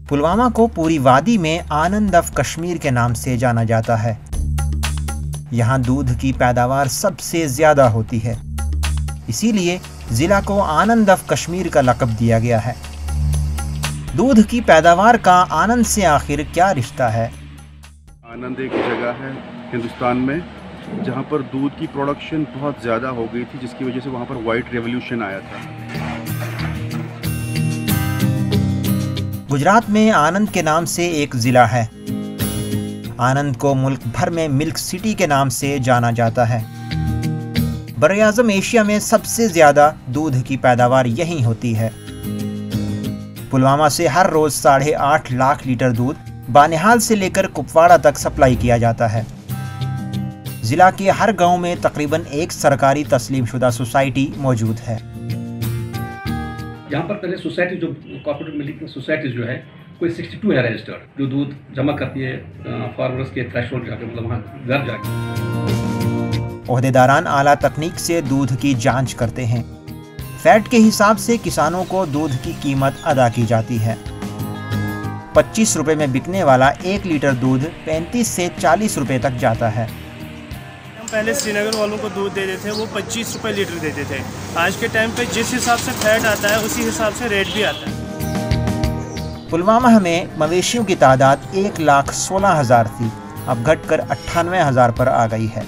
पुलवामा को पूरी वादी में आनंद ऑफ कश्मीर के नाम से जाना जाता है। यहाँ दूध की पैदावार सबसे ज्यादा होती है, इसीलिए जिला को आनंद ऑफ कश्मीर का लक़ब दिया गया है। दूध की पैदावार का आनंद से आखिर क्या रिश्ता है? आनंद एक जगह है हिंदुस्तान में जहाँ पर दूध की प्रोडक्शन बहुत ज़्यादा हो गई थी, जिसकी वजह से वहाँ पर वाइट रेवोल्यूशन आया था। गुजरात में आनंद के नाम से एक ज़िला है। आनंद को मुल्क भर में मिल्क सिटी के नाम से जाना जाता है। बर्र-ए-आज़म एशिया में सबसे ज़्यादा दूध की पैदावार यहीं होती है। पुलवामा से हर रोज़ 8.5 लाख लीटर दूध बानिहाल से लेकर कुपवाड़ा तक सप्लाई किया जाता है। ज़िला के हर गांव में तकरीबन एक सरकारी तस्लीमशुदा सोसाइटी मौजूद है। यहाँ पर पहले सोसाइटी जो कॉर्पोरेट मिल्किंग सोसाइटीज जो है कोई 62 है रजिस्टर्ड, जो दूध जमा करती है फार्मर्स के थ्रेशोल्ड जाके, मतलब वहाँ घर जाके। ओहदेदारान आला तकनीक से दूध की जांच करते हैं। फैट के हिसाब से किसानों को दूध की कीमत अदा की जाती है। 25 रुपए में बिकने वाला 1 लीटर दूध 35 से 40 रुपए तक जाता है। पहले श्रीनगर वालों को दूध देते थे, वो 25 रुपए लीटर देते थे। आज के टाइम पे जिस हिसाब से फैट आता है उसी हिसाब से रेट भी आता है। पुलवामा में मवेशियों की तादाद 1,16,000 थी, अब घटकर 98,000 पर आ गई है।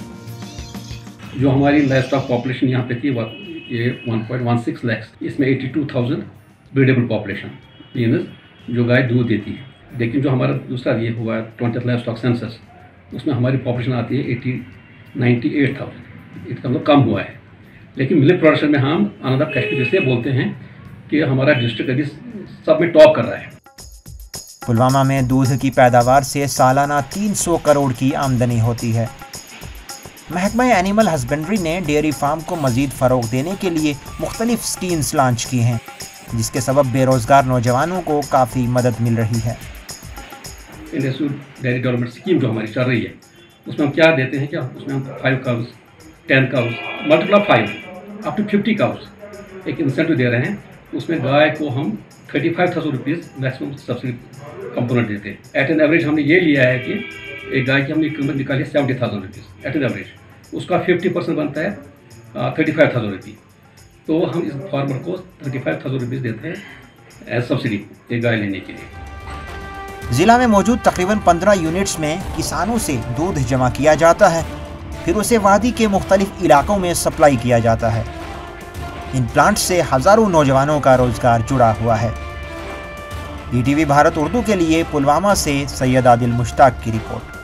जो हमारी लाइवस्टॉक पॉपुलेशन यहाँ पे थी ये 1.16 लाख, इसमें 82,000 ब्रीडेबल पॉपुलेशन मीन्स जो गाय दूध देती है। लेकिन जो हमारा दूसरा ये हुआ 20th लाइवस्टॉक सेंसस, उसमें हमारी पॉपुलेशन आती है 98,000, इसका मतलब कम हुआ है। लेकिन मिल्क प्रोडक्शन में हम आनंद ऑफ कश्मीर इसलिए बोलते हैं कि हमारा डिस्ट्रिक्ट अभी सब में टॉप कर रहा है। पुलवामा में दूध की पैदावार से सालाना 300 करोड़ की आमदनी होती है। महकमा एनिमल हस्बेंड्री ने डेयरी फार्म को मजीद फ़रोग देने के लिए मुख्तलिफ स्कीम्स लॉन्च की हैं, जिसके सबब बेरोज़गार नौजवानों को काफ़ी मदद मिल रही है। डेयरी डेवलपमेंट स्कीम जो हमारी चल रही है, उसमें हम क्या देते हैं, क्या उसमें हम 5 cows, 10 cows, multiply 5 up to 50 cows एक इंसेंटिव दे रहे हैं। उसमें गाय को हम 35,000 रुपीज़ मैक्सिमम सब्सिडी कंपोनेंट देते हैं। एट एन एवरेज हमने ये लिया है कि एक गाय की हमने कीमत निकाली है 70,000 रुपीज़ एट एन एवरेज, उसका 50% बनता है 35,000 रुपीज़। तो हम इस फार्मर को 35,000 रुपीज़ देते हैं एज सब्सिडी एक गाय लेने के लिए। जिला में मौजूद तकरीबन 15 यूनिट्स में किसानों से दूध जमा किया जाता है, फिर उसे वादी के मुख्तलिफ इलाकों में सप्लाई किया जाता है। इन प्लांट से हज़ारों नौजवानों का रोजगार जुड़ा हुआ है। ETV भारत उर्दू के लिए पुलवामा से सैयद आदिल मुश्ताक की रिपोर्ट।